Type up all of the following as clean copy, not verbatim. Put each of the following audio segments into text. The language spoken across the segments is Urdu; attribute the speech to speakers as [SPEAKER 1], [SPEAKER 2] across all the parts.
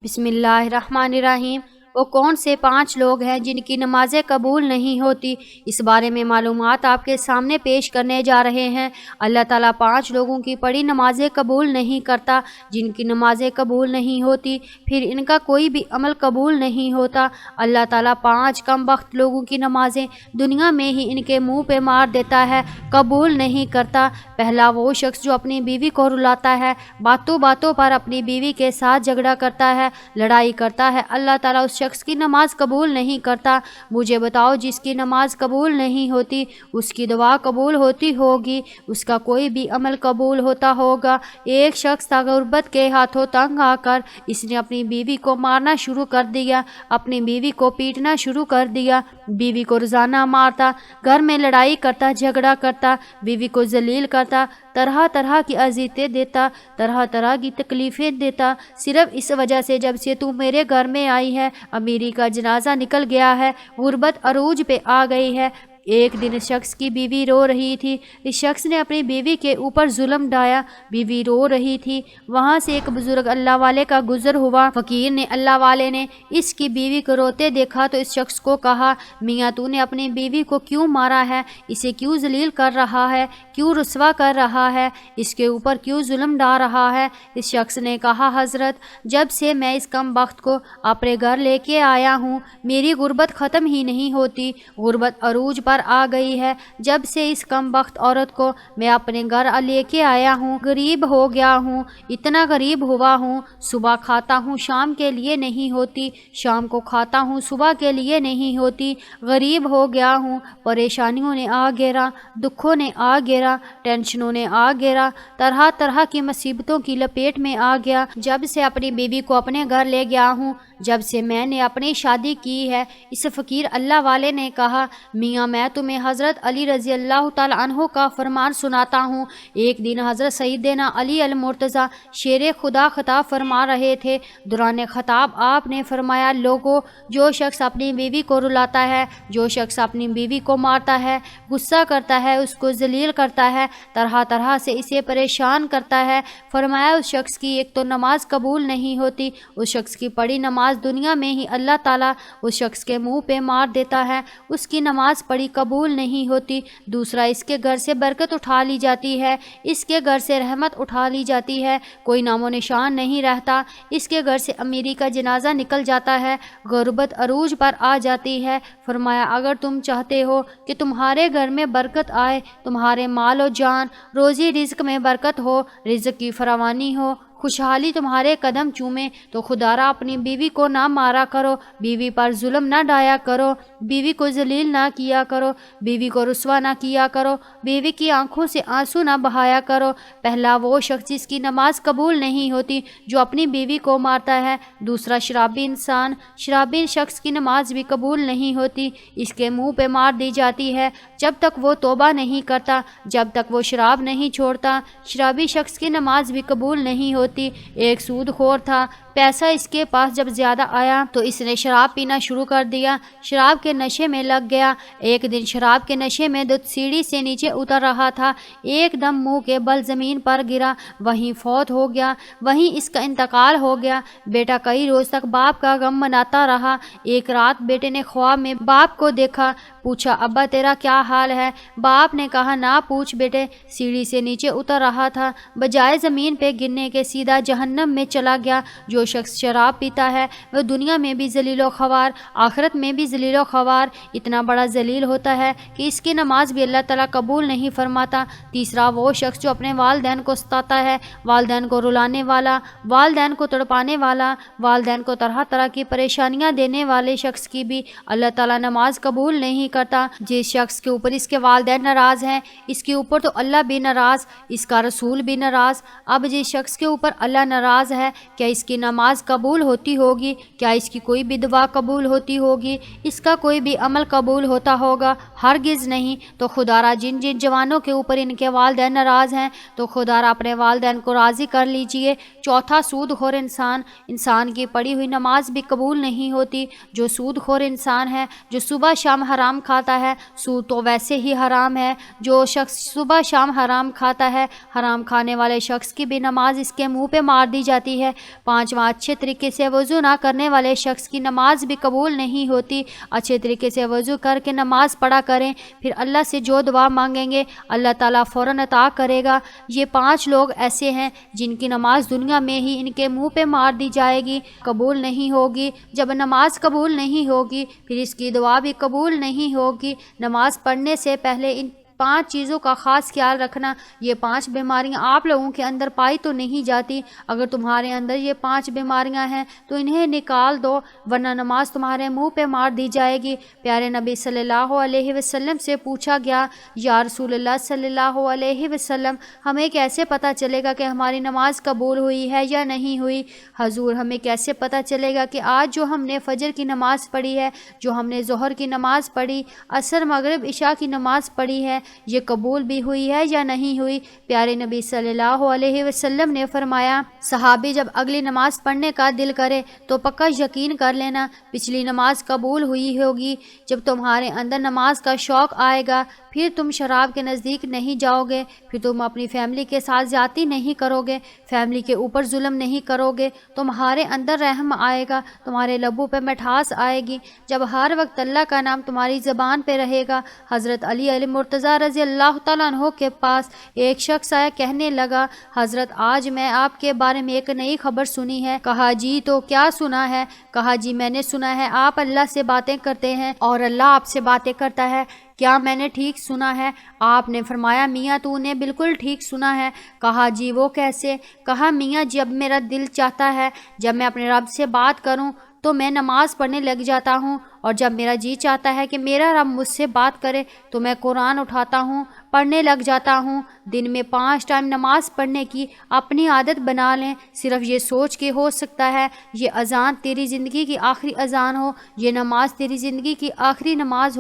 [SPEAKER 1] بسم اللہ الرحمن الرحیم۔ وہ کون سے 5 لوگ ہیں جن کی نمازیں قبول نہیں ہوتی؟ اس بارے میں معلومات آپ کے سامنے پیش کرنے جا رہے ہیں۔ اللہ تعالیٰ 5 لوگوں کی پڑھی نمازیں قبول نہیں کرتا، جن کی نمازیں قبول نہیں ہوتی، پھر ان کا کوئی بھی عمل قبول نہیں ہوتا۔ اللہ تعالیٰ 5 کم بخت لوگوں کی نمازیں دنیا میں ہی ان کے منہ پہ مار دیتا ہے، قبول نہیں کرتا۔ پہلا وہ شخص جو اپنی بیوی کو رلاتا ہے، باتوں باتوں پر اپنی بیوی کے ساتھ جھگڑا کرتا ہے، لڑائی کرتا ہے، اللہ تعالیٰ اس شخص کی نماز قبول نہیں کرتا۔ مجھے بتاؤ جس کی نماز قبول نہیں ہوتی اس کی دعا قبول ہوتی ہوگی، اس کا کوئی بھی عمل قبول ہوتا ہوگا۔ ایک شخص تھا، غربت کے ہاتھوں تنگ آ کر اس نے اپنی بیوی کو مارنا شروع کر دیا، اپنی بیوی کو پیٹنا شروع کر دیا، بیوی کو روزانہ مارتا، گھر میں لڑائی کرتا، جھگڑا کرتا، بیوی کو ذلیل کرتا، طرح طرح کی اذیتیں دیتا، طرح طرح کی تکلیفیں دیتا، صرف اس وجہ سے جب سے تو میرے گھر میں آئی ہے امیری کا جنازہ نکل گیا ہے، غربت عروج پہ آ گئی ہے۔ ایک دن اس شخص کی بیوی رو رہی تھی، اس شخص نے اپنی بیوی کے اوپر ظلم ڈھایا، بیوی رو رہی تھی، وہاں سے ایک بزرگ اللہ والے کا گزر ہوا، فقیر نے، اللہ والے نے اس کی بیوی کو روتے دیکھا تو اس شخص کو کہا، میاں تو نے اپنی بیوی کو کیوں مارا ہے، اسے کیوں ذلیل کر رہا ہے، کیوں رسوا کر رہا ہے، اس کے اوپر کیوں ظلم ڈال رہا ہے؟ اس شخص نے کہا، حضرت جب سے میں اس کم بخت کو اپنے گھر لے کے آیا ہوں میری غربت ختم ہی نہیں ہوتی، غربت عروج پر آ گئی ہے، جب سے اس کم بخت عورت کو میں اپنے گھر لے کے آیا ہوں غریب ہو گیا ہوں، اتنا غریب ہوا ہوں، صبح کھاتا ہوں شام کے لیے نہیں ہوتی، شام کو کھاتا ہوں صبح کے لیے نہیں ہوتی، غریب ہو گیا ہوں، پریشانیوں نے آ گھیرا، دکھوں نے آ گھیرا، ٹینشنوں نے آ گھیرا، طرح طرح کی مصیبتوں کی لپیٹ میں آ گیا، جب سے اپنی بیوی کو اپنے گھر لے گیا ہوں، جب سے میں نے اپنی شادی کی ہے۔ اس فقیر اللہ والے نے کہا، میاں میں تمہیں حضرت علی رضی اللہ تعالیٰ عنہ کا فرمان سناتا ہوں۔ ایک دن حضرت سیدنا علی المرتضیٰ شیر خدا خطاب فرما رہے تھے، دوران خطاب آپ نے فرمایا، لوگوں جو شخص اپنی بیوی کو رلاتا ہے، جو شخص اپنی بیوی کو مارتا ہے، غصہ کرتا ہے، اس کو ذلیل کرتا ہے، طرح طرح سے اسے پریشان کرتا ہے، فرمایا اس شخص کی ایک تو نماز قبول نہیں ہوتی، اس شخص کی پڑھی نماز دنیا میں ہی اللہ تعالیٰ اس شخص کے منہ پہ مار دیتا ہے، اس کی نماز پڑھی قبول نہیں ہوتی، دوسرا اس کے گھر سے برکت اٹھا لی جاتی ہے، اس کے گھر سے رحمت اٹھا لی جاتی ہے، کوئی نام و نشان نہیں رہتا، اس کے گھر سے امیری کا جنازہ نکل جاتا ہے، غربت عروج پر آ جاتی ہے۔ فرمایا اگر تم چاہتے ہو کہ تمہارے گھر میں برکت آئے، تمہارے مال و جان روزی رزق میں برکت ہو، رزق کی فراوانی ہو، خوشحالی تمہارے قدم چومے، تو خدا را اپنی بیوی کو نہ مارا کرو، بیوی پر ظلم نہ ڈھایا کرو، بیوی کو ذلیل نہ کیا کرو، بیوی کو رسوا نہ کیا کرو، بیوی کی آنکھوں سے آنسو نہ بہایا کرو۔ پہلا وہ شخص جس کی نماز قبول نہیں ہوتی جو اپنی بیوی کو مارتا ہے، دوسرا شرابی انسان، شرابی شخص کی نماز بھی قبول نہیں ہوتی، اس کے منہ پہ مار دی جاتی ہے جب تک وہ توبہ نہیں کرتا، جب تک وہ شراب نہیں چھوڑتا، شرابی شخص کی نماز بھی قبول نہیں ہوتی۔ ایک سود خور تھا، پیسہ اس کے پاس جب زیادہ آیا تو اس نے شراب پینا شروع کر دیا، شراب کے نشے میں لگ گیا، ایک دن شراب کے نشے میں سیڑھی سے نیچے اتر رہا تھا، ایک دم منہ کے بل زمین پر گرا، وہیں فوت ہو گیا، وہیں اس کا انتقال ہو گیا۔ بیٹا کئی روز تک باپ کا غم مناتا رہا، ایک رات بیٹے نے خواب میں باپ کو دیکھا، پوچھا ابا تیرا کیا حال ہے؟ باپ نے کہا نہ پوچھ بیٹے، سیڑھی سے نیچے اتر رہا تھا، بجائے زمین پہ گرنے کے سیدھا جہنم میں چلا گیا۔ جو شخص شراب پیتا ہے وہ دنیا میں بھی ذلیل و خوار، آخرت میں بھی ذلیل و خوار، اتنا بڑا ذلیل ہوتا ہے کہ اس کی نماز بھی اللہ تعالیٰ قبول نہیں فرماتا۔ تیسرا وہ شخص جو اپنے والدین کو ستاتا ہے، والدین کو رلانے والا، والدین کو تڑپانے والا، والدین کو طرح طرح کی پریشانیاں دینے والے شخص کی بھی اللہ تعالیٰ نماز قبول نہیں کرتا۔ جس شخص کے اوپر اس کے والدین ناراض ہیں، اس کے اوپر تو اللہ بھی ناراض، اس کا رسول بھی ناراض۔ اب جس شخص کے اوپر اللہ ناراض ہے، کیا اس کی نماز قبول ہوتی ہوگی؟ کیا اس کی کوئی بھی دعا قبول ہوتی ہوگی؟ اس کا کوئی بھی عمل قبول ہوتا ہوگا؟ ہرگز نہیں۔ تو خدا را جن جن جوانوں کے اوپر ان کے والدین ناراض ہیں تو خدا را اپنے والدین کو راضی کر لیجئے۔ چوتھا سود خور انسان، انسان کی پڑھی ہوئی نماز بھی قبول نہیں ہوتی۔ جو سود خور انسان ہے، جو صبح شام حرام حرام کھاتا ہے، سود تو ویسے ہی حرام ہے۔ جو شخص صبح شام حرام کھاتا ہے، حرام کھانے والے شخص کی بھی نماز اس کے منہ پہ مار دی جاتی ہے۔ پانچواں، اچھے طریقے سے وضو نہ کرنے والے شخص کی نماز بھی قبول نہیں ہوتی۔ اچھے طریقے سے وضو کر کے نماز پڑھا کریں، پھر اللہ سے جو دعا مانگیں گے اللہ تعالیٰ فوراً عطا کرے گا۔ یہ 5 لوگ ایسے ہیں جن کی نماز دنیا میں ہی ان کے منہ پہ مار دی جائے گی، قبول نہیں ہوگی۔ جب نماز قبول نہیں ہوگی پھر اس کی دعا بھی قبول نہیں ہوگی۔ نماز پڑھنے سے پہلے ان 5 چیزوں کا خاص خیال رکھنا۔ یہ 5 بیماریاں آپ لوگوں کے اندر پائی تو نہیں جاتی۔ اگر تمہارے اندر یہ 5 بیماریاں ہیں تو انہیں نکال دو، ورنہ نماز تمہارے منہ پہ مار دی جائے گی۔ پیارے نبی صلی اللہ علیہ وسلم سے پوچھا گیا، یا رسول اللہ صلی اللہ علیہ وسلم، ہمیں کیسے پتہ چلے گا کہ ہماری نماز قبول ہوئی ہے یا نہیں ہوئی؟ حضور، ہمیں کیسے پتہ چلے گا کہ آج جو ہم نے فجر کی نماز پڑھی ہے، جو ہم نے ظہر کی نماز پڑھی، عصر، مغرب، عشاء کی نماز پڑھی ہے، یہ قبول بھی ہوئی ہے یا نہیں ہوئی؟ پیارے نبی صلی اللہ علیہ وسلم نے فرمایا، صحابی، جب اگلی نماز پڑھنے کا دل کرے تو پکا یقین کر لینا پچھلی نماز قبول ہوئی ہوگی۔ جب تمہارے اندر نماز کا شوق آئے گا پھر تم شراب کے نزدیک نہیں جاؤ گے، پھر تم اپنی فیملی کے ساتھ زیادتی نہیں کرو گے، فیملی کے اوپر ظلم نہیں کرو گے، تمہارے اندر رحم آئے گا، تمہارے لبوں پہ مٹھاس آئے گی۔ جب ہر وقت اللہ کا نام تمہاری زبان پہ رہے گا۔ حضرت علی مرتضیٰ رضی اللہ تعالیٰ عنہ کے پاس ایک شخص آیا، کہنے لگا، حضرت آج میں آپ کے بارے میں ایک نئی خبر سنی ہے۔ کہا، جی تو کیا سنا ہے؟ کہا، جی میں نے سنا ہے آپ اللہ سے باتیں کرتے ہیں اور اللہ آپ سے باتیں کرتا ہے، کیا میں نے ٹھیک سنا ہے؟ آپ نے فرمایا، میاں تو نے بالکل ٹھیک سنا ہے۔ کہا، جی وہ کیسے؟ کہا، میاں جب میرا دل چاہتا ہے، جب میں اپنے رب سے بات کروں تو میں نماز پڑھنے لگ جاتا ہوں، اور جب میرا جی چاہتا ہے کہ میرا رب مجھ سے بات کرے تو میں قرآن اٹھاتا ہوں، پڑھنے لگ جاتا ہوں۔ دن میں 5 ٹائم نماز پڑھنے کی اپنی عادت بنا لیں۔ صرف یہ سوچ کے ہو سکتا ہے یہ اذان تیری زندگی کی آخری اذان ہو، یہ نماز تیری زندگی کی آخری نماز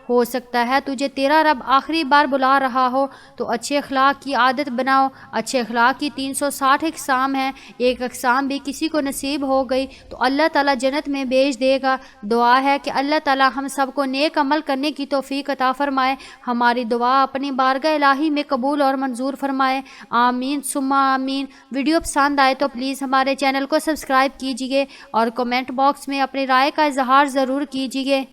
[SPEAKER 1] ہو سکتا ہے تجھے تیرا رب آخری بار بلا رہا ہو، تو اچھے اخلاق کی عادت بناؤ۔ اچھے اخلاق کی 360 اقسام ہیں، ایک اقسام بھی کسی کو نصیب ہو گئی تو اللہ تعالیٰ جنت میں بھیج دے گا۔ دعا ہے کہ اللہ تعالیٰ ہم سب کو نیک عمل کرنے کی توفیق عطا فرمائے، ہماری دعا اپنی بارگاہ الہی میں قبول اور منظور فرمائے، آمین ثم آمین۔ ویڈیو پسند آئے تو پلیز ہمارے چینل کو سبسکرائب کیجیے اور کمنٹ باکس میں اپنی رائے کا اظہار ضرور کیجیے۔